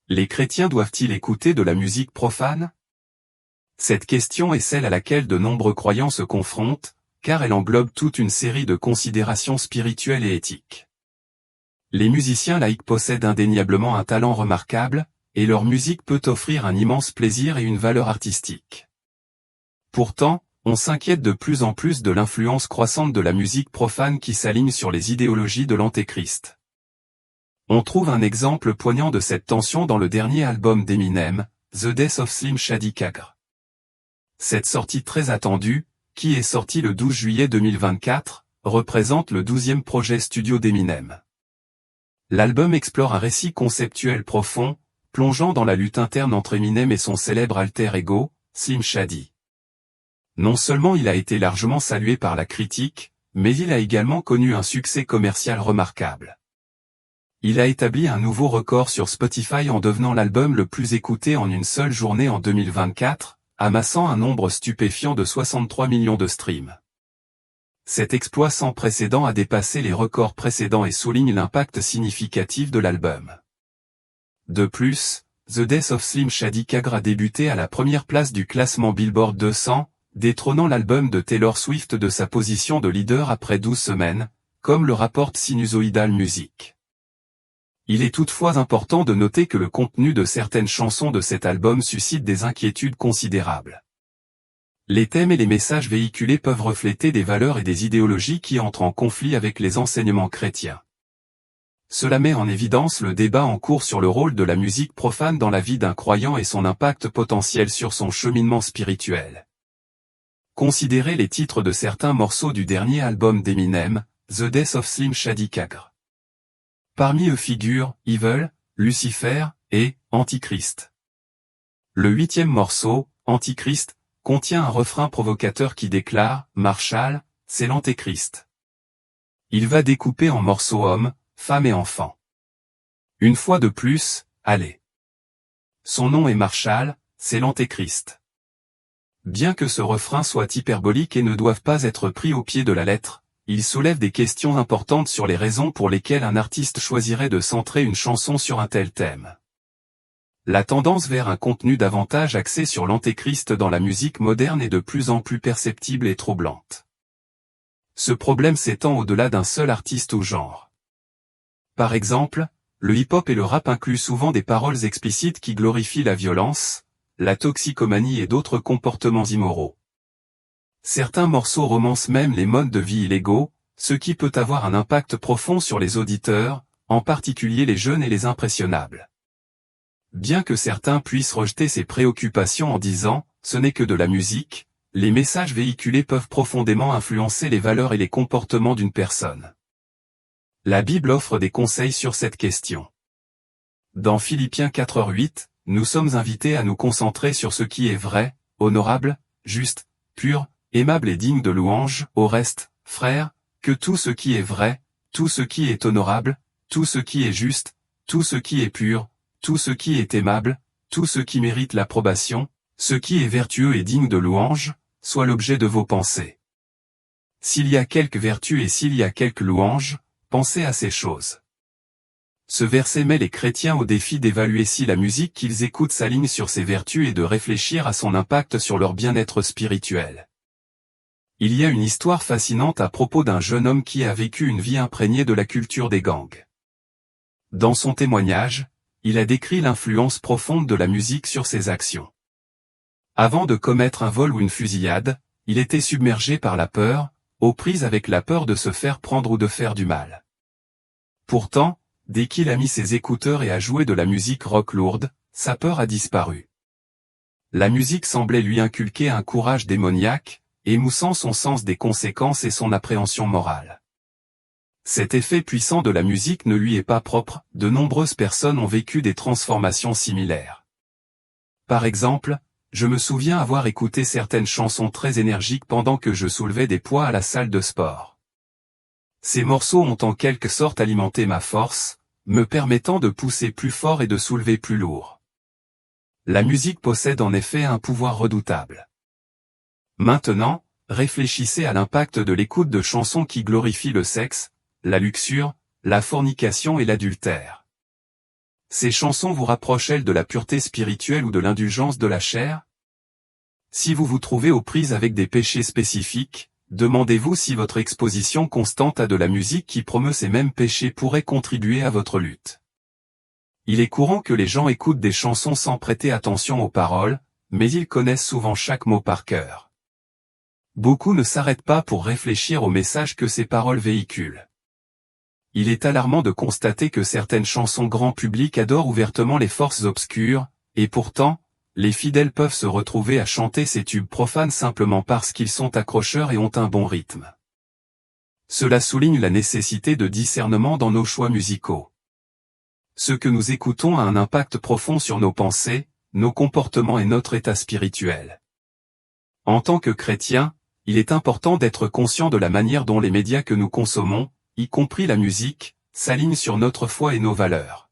Les chrétiens doivent-ils écouter de la musique profane? Cette question est celle à laquelle de nombreux croyants se confrontent, car elle englobe toute une série de considérations spirituelles et éthiques. Les musiciens laïcs possèdent indéniablement un talent remarquable, et leur musique peut offrir un immense plaisir et une valeur artistique. Pourtant, on s'inquiète de plus en plus de l'influence croissante de la musique profane qui s'aligne sur les idéologies de l'Antéchrist. On trouve un exemple poignant de cette tension dans le dernier album d'Eminem, The Death of Slim Shady Kagr. Cette sortie très attendue, qui est sortie le 12 juillet 2024, représente le 12e projet studio d'Eminem. L'album explore un récit conceptuel profond, plongeant dans la lutte interne entre Eminem et son célèbre alter ego, Slim Shady. Non seulement il a été largement salué par la critique, mais il a également connu un succès commercial remarquable. Il a établi un nouveau record sur Spotify en devenant l'album le plus écouté en une seule journée en 2024, amassant un nombre stupéfiant de 63 millions de streams. Cet exploit sans précédent a dépassé les records précédents et souligne l'impact significatif de l'album. De plus, The Death of Slim Shady Kagr a débuté à la première place du classement Billboard 200, détrônant l'album de Taylor Swift de sa position de leader après 12 semaines, comme le rapporte Sinusoidal Music. Il est toutefois important de noter que le contenu de certaines chansons de cet album suscite des inquiétudes considérables. Les thèmes et les messages véhiculés peuvent refléter des valeurs et des idéologies qui entrent en conflit avec les enseignements chrétiens. Cela met en évidence le débat en cours sur le rôle de la musique profane dans la vie d'un croyant et son impact potentiel sur son cheminement spirituel. Considérez les titres de certains morceaux du dernier album d'Eminem, The Death of Slim Shady Kagr. Parmi eux figurent Evil, Lucifer et Antichrist. Le 8e morceau, Antichrist, contient un refrain provocateur qui déclare « Marshall, c'est l'Antéchrist ». Il va découper en morceaux hommes, femmes et enfants. Une fois de plus, allez. Son nom est Marshall, c'est l'Antéchrist. Bien que ce refrain soit hyperbolique et ne doive pas être pris au pied de la lettre, il soulève des questions importantes sur les raisons pour lesquelles un artiste choisirait de centrer une chanson sur un tel thème. La tendance vers un contenu davantage axé sur l'Antéchrist dans la musique moderne est de plus en plus perceptible et troublante. Ce problème s'étend au-delà d'un seul artiste ou genre. Par exemple, le hip-hop et le rap incluent souvent des paroles explicites qui glorifient la violence, la toxicomanie et d'autres comportements immoraux. Certains morceaux romancent même les modes de vie illégaux, ce qui peut avoir un impact profond sur les auditeurs, en particulier les jeunes et les impressionnables. Bien que certains puissent rejeter ces préoccupations en disant « ce n'est que de la musique », les messages véhiculés peuvent profondément influencer les valeurs et les comportements d'une personne. La Bible offre des conseils sur cette question. Dans Philippiens 4:8, nous sommes invités à nous concentrer sur ce qui est vrai, honorable, juste, pur, aimable et digne de louange. Au reste, frères, que tout ce qui est vrai, tout ce qui est honorable, tout ce qui est juste, tout ce qui est pur, tout ce qui est aimable, tout ce qui mérite l'approbation, ce qui est vertueux et digne de louange, soit l'objet de vos pensées. S'il y a quelque vertu et s'il y a quelque louange, pensez à ces choses. Ce verset met les chrétiens au défi d'évaluer si la musique qu'ils écoutent s'aligne sur ces vertus et de réfléchir à son impact sur leur bien-être spirituel. Il y a une histoire fascinante à propos d'un jeune homme qui a vécu une vie imprégnée de la culture des gangs. Dans son témoignage, il a décrit l'influence profonde de la musique sur ses actions. Avant de commettre un vol ou une fusillade, il était submergé par la peur, aux prises avec la peur de se faire prendre ou de faire du mal. Pourtant, dès qu'il a mis ses écouteurs et a joué de la musique rock lourde, sa peur a disparu. La musique semblait lui inculquer un courage démoniaque, émoussant son sens des conséquences et son appréhension morale. Cet effet puissant de la musique ne lui est pas propre, de nombreuses personnes ont vécu des transformations similaires. Par exemple, je me souviens avoir écouté certaines chansons très énergiques pendant que je soulevais des poids à la salle de sport. Ces morceaux ont en quelque sorte alimenté ma force, me permettant de pousser plus fort et de soulever plus lourd. La musique possède en effet un pouvoir redoutable. Maintenant, réfléchissez à l'impact de l'écoute de chansons qui glorifient le sexe, la luxure, la fornication et l'adultère. Ces chansons vous rapprochent-elles de la pureté spirituelle ou de l'indulgence de la chair? Si vous vous trouvez aux prises avec des péchés spécifiques, demandez-vous si votre exposition constante à de la musique qui promeut ces mêmes péchés pourrait contribuer à votre lutte. Il est courant que les gens écoutent des chansons sans prêter attention aux paroles, mais ils connaissent souvent chaque mot par cœur. Beaucoup ne s'arrêtent pas pour réfléchir au message que ces paroles véhiculent. Il est alarmant de constater que certaines chansons grand public adorent ouvertement les forces obscures, et pourtant, les fidèles peuvent se retrouver à chanter ces tubes profanes simplement parce qu'ils sont accrocheurs et ont un bon rythme. Cela souligne la nécessité de discernement dans nos choix musicaux. Ce que nous écoutons a un impact profond sur nos pensées, nos comportements et notre état spirituel. En tant que chrétiens, il est important d'être conscient de la manière dont les médias que nous consommons, y compris la musique, s'alignent sur notre foi et nos valeurs.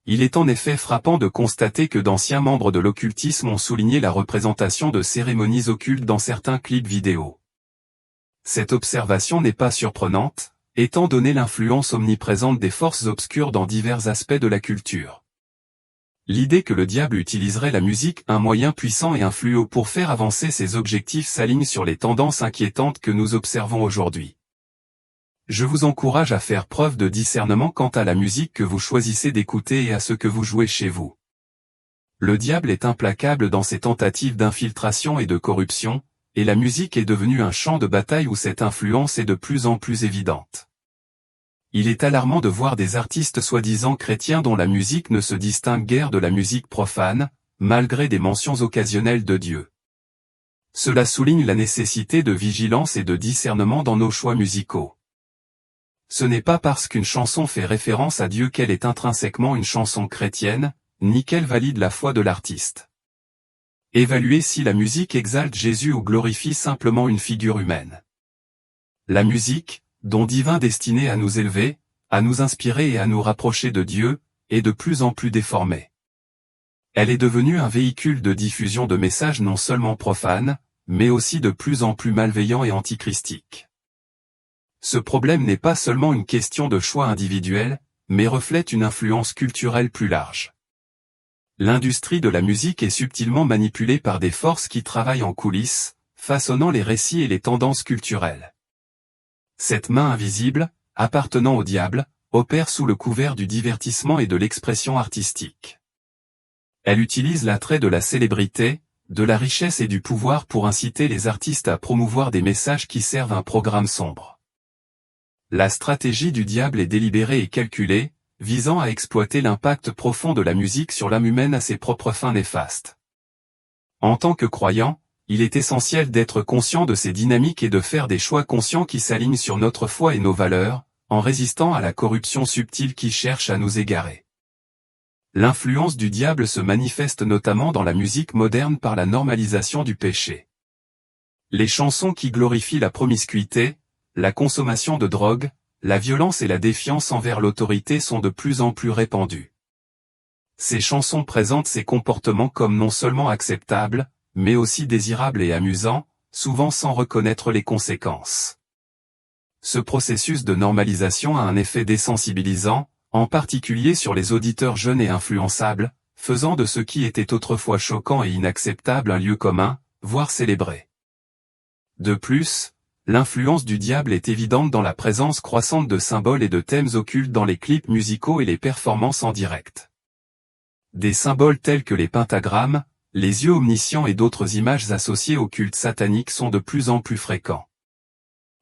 Il est en effet frappant de constater que d'anciens membres de l'occultisme ont souligné la représentation de cérémonies occultes dans certains clips vidéo. Cette observation n'est pas surprenante, étant donné l'influence omniprésente des forces obscures dans divers aspects de la culture. L'idée que le diable utiliserait la musique, un moyen puissant et influent pour faire avancer ses objectifs, s'aligne sur les tendances inquiétantes que nous observons aujourd'hui. Je vous encourage à faire preuve de discernement quant à la musique que vous choisissez d'écouter et à ce que vous jouez chez vous. Le diable est implacable dans ses tentatives d'infiltration et de corruption, et la musique est devenue un champ de bataille où cette influence est de plus en plus évidente. Il est alarmant de voir des artistes soi-disant chrétiens dont la musique ne se distingue guère de la musique profane, malgré des mentions occasionnelles de Dieu. Cela souligne la nécessité de vigilance et de discernement dans nos choix musicaux. Ce n'est pas parce qu'une chanson fait référence à Dieu qu'elle est intrinsèquement une chanson chrétienne, ni qu'elle valide la foi de l'artiste. Évaluez si la musique exalte Jésus ou glorifie simplement une figure humaine. La musique, don divin destiné à nous élever, à nous inspirer et à nous rapprocher de Dieu, est de plus en plus déformée. Elle est devenue un véhicule de diffusion de messages non seulement profanes, mais aussi de plus en plus malveillants et antichristiques. Ce problème n'est pas seulement une question de choix individuel, mais reflète une influence culturelle plus large. L'industrie de la musique est subtilement manipulée par des forces qui travaillent en coulisses, façonnant les récits et les tendances culturelles. Cette main invisible, appartenant au diable, opère sous le couvert du divertissement et de l'expression artistique. Elle utilise l'attrait de la célébrité, de la richesse et du pouvoir pour inciter les artistes à promouvoir des messages qui servent un programme sombre. La stratégie du diable est délibérée et calculée, visant à exploiter l'impact profond de la musique sur l'âme humaine à ses propres fins néfastes. En tant que croyant, il est essentiel d'être conscient de ces dynamiques et de faire des choix conscients qui s'alignent sur notre foi et nos valeurs, en résistant à la corruption subtile qui cherche à nous égarer. L'influence du diable se manifeste notamment dans la musique moderne par la normalisation du péché. Les chansons qui glorifient la promiscuité, la consommation de drogue, la violence et la défiance envers l'autorité sont de plus en plus répandues. Ces chansons présentent ces comportements comme non seulement acceptables, mais aussi désirables et amusants, souvent sans reconnaître les conséquences. Ce processus de normalisation a un effet désensibilisant, en particulier sur les auditeurs jeunes et influençables, faisant de ce qui était autrefois choquant et inacceptable un lieu commun, voire célébré. De plus, l'influence du diable est évidente dans la présence croissante de symboles et de thèmes occultes dans les clips musicaux et les performances en direct. Des symboles tels que les pentagrammes, les yeux omniscients et d'autres images associées au culte satanique sont de plus en plus fréquents.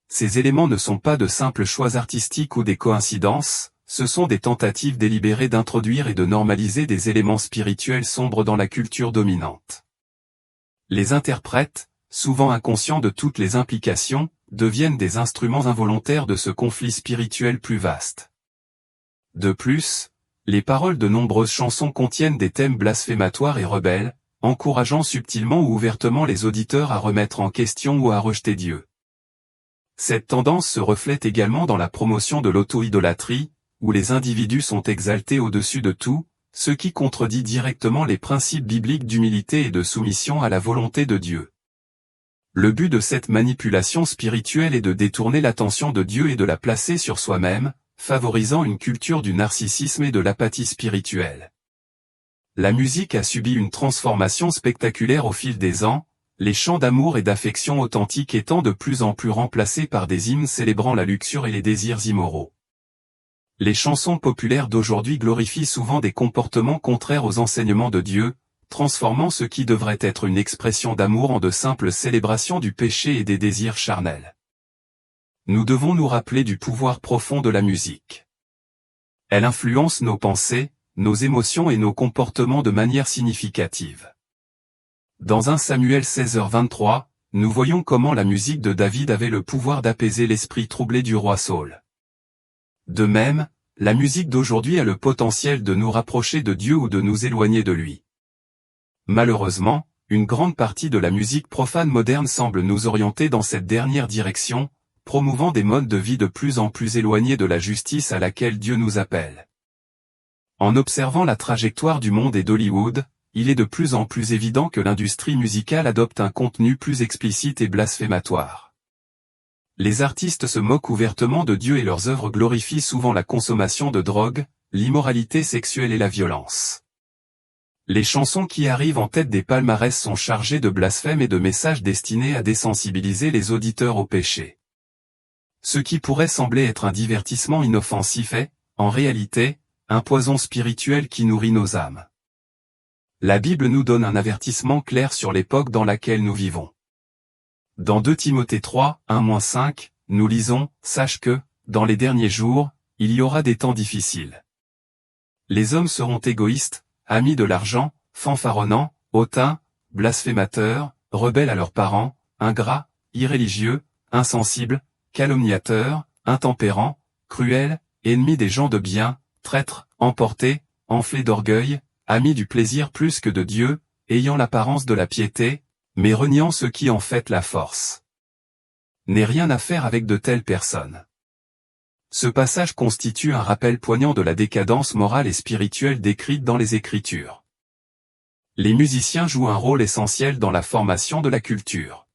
Ces éléments ne sont pas de simples choix artistiques ou des coïncidences, ce sont des tentatives délibérées d'introduire et de normaliser des éléments spirituels sombres dans la culture dominante. Les interprètes, souvent inconscients de toutes les implications, deviennent des instruments involontaires de ce conflit spirituel plus vaste. De plus, les paroles de nombreuses chansons contiennent des thèmes blasphématoires et rebelles, encourageant subtilement ou ouvertement les auditeurs à remettre en question ou à rejeter Dieu. Cette tendance se reflète également dans la promotion de l'auto-idolâtrie, où les individus sont exaltés au-dessus de tout, ce qui contredit directement les principes bibliques d'humilité et de soumission à la volonté de Dieu. Le but de cette manipulation spirituelle est de détourner l'attention de Dieu et de la placer sur soi-même, favorisant une culture du narcissisme et de l'apathie spirituelle. La musique a subi une transformation spectaculaire au fil des ans, les chants d'amour et d'affection authentiques étant de plus en plus remplacés par des hymnes célébrant la luxure et les désirs immoraux. Les chansons populaires d'aujourd'hui glorifient souvent des comportements contraires aux enseignements de Dieu, transformant ce qui devrait être une expression d'amour en de simples célébrations du péché et des désirs charnels. Nous devons nous rappeler du pouvoir profond de la musique. Elle influence nos pensées, nos émotions et nos comportements de manière significative. Dans 1 Samuel 16h23, nous voyons comment la musique de David avait le pouvoir d'apaiser l'esprit troublé du roi Saül. De même, la musique d'aujourd'hui a le potentiel de nous rapprocher de Dieu ou de nous éloigner de lui. Malheureusement, une grande partie de la musique profane moderne semble nous orienter dans cette dernière direction, promouvant des modes de vie de plus en plus éloignés de la justice à laquelle Dieu nous appelle. En observant la trajectoire du monde et d'Hollywood, il est de plus en plus évident que l'industrie musicale adopte un contenu plus explicite et blasphématoire. Les artistes se moquent ouvertement de Dieu et leurs œuvres glorifient souvent la consommation de drogue, l'immoralité sexuelle et la violence. Les chansons qui arrivent en tête des palmarès sont chargées de blasphèmes et de messages destinés à désensibiliser les auditeurs au péché. Ce qui pourrait sembler être un divertissement inoffensif est, en réalité, un poison spirituel qui nourrit nos âmes. La Bible nous donne un avertissement clair sur l'époque dans laquelle nous vivons. Dans 2 Timothée 3, 1-5, nous lisons « Sache que, dans les derniers jours, il y aura des temps difficiles. Les hommes seront égoïstes, amis de l'argent, fanfaronnants, hautains, blasphémateurs, rebelles à leurs parents, ingrats, irréligieux, insensibles, calomniateurs, intempérants, cruels, ennemis des gens de bien, traîtres, emportés, enflés d'orgueil, amis du plaisir plus que de Dieu, ayant l'apparence de la piété, mais reniant ce qui en fait la force. N'aie rien à faire avec de telles personnes. » Ce passage constitue un rappel poignant de la décadence morale et spirituelle décrite dans les Écritures. Les musiciens jouent un rôle essentiel dans la formation de la culture.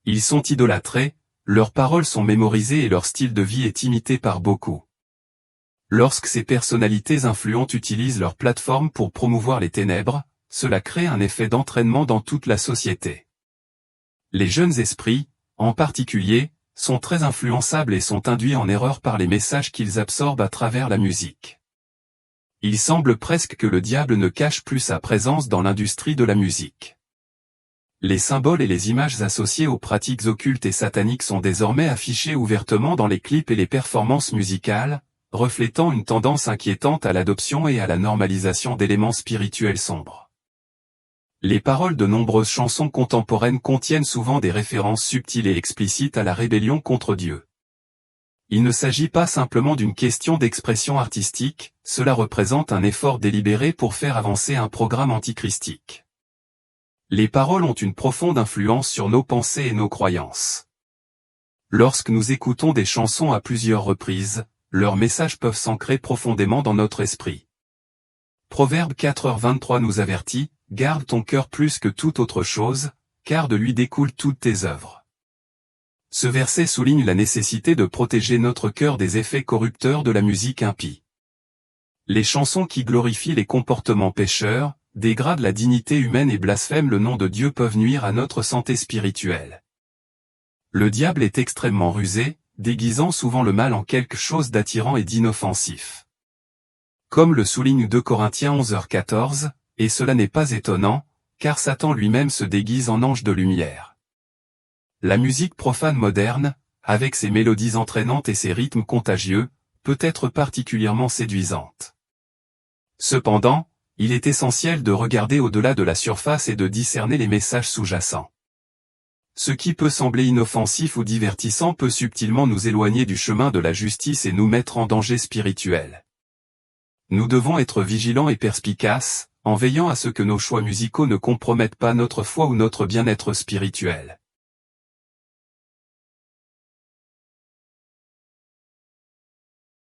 Ils sont idolâtrés, leurs paroles sont mémorisées et leur style de vie est imité par beaucoup. Lorsque ces personnalités influentes utilisent leur plateforme pour promouvoir les ténèbres, cela crée un effet d'entraînement dans toute la société. Les jeunes esprits, en particulier, sont très influençables et sont induits en erreur par les messages qu'ils absorbent à travers la musique. Il semble presque que le diable ne cache plus sa présence dans l'industrie de la musique. Les symboles et les images associées aux pratiques occultes et sataniques sont désormais affichés ouvertement dans les clips et les performances musicales, reflétant une tendance inquiétante à l'adoption et à la normalisation d'éléments spirituels sombres. Les paroles de nombreuses chansons contemporaines contiennent souvent des références subtiles et explicites à la rébellion contre Dieu. Il ne s'agit pas simplement d'une question d'expression artistique, cela représente un effort délibéré pour faire avancer un programme antichristique. Les paroles ont une profonde influence sur nos pensées et nos croyances. Lorsque nous écoutons des chansons à plusieurs reprises, leurs messages peuvent s'ancrer profondément dans notre esprit. Proverbe 4h23 nous avertit, « Garde ton cœur plus que toute autre chose, car de lui découlent toutes tes œuvres. » Ce verset souligne la nécessité de protéger notre cœur des effets corrupteurs de la musique impie. Les chansons qui glorifient les comportements pécheurs, dégradent la dignité humaine et blasphèment le nom de Dieu peuvent nuire à notre santé spirituelle. Le diable est extrêmement rusé, déguisant souvent le mal en quelque chose d'attirant et d'inoffensif. Comme le souligne 2 Corinthiens 11h14, et cela n'est pas étonnant, car Satan lui-même se déguise en ange de lumière. La musique profane moderne, avec ses mélodies entraînantes et ses rythmes contagieux, peut être particulièrement séduisante. Cependant, il est essentiel de regarder au-delà de la surface et de discerner les messages sous-jacents. Ce qui peut sembler inoffensif ou divertissant peut subtilement nous éloigner du chemin de la justice et nous mettre en danger spirituel. Nous devons être vigilants et perspicaces, en veillant à ce que nos choix musicaux ne compromettent pas notre foi ou notre bien-être spirituel.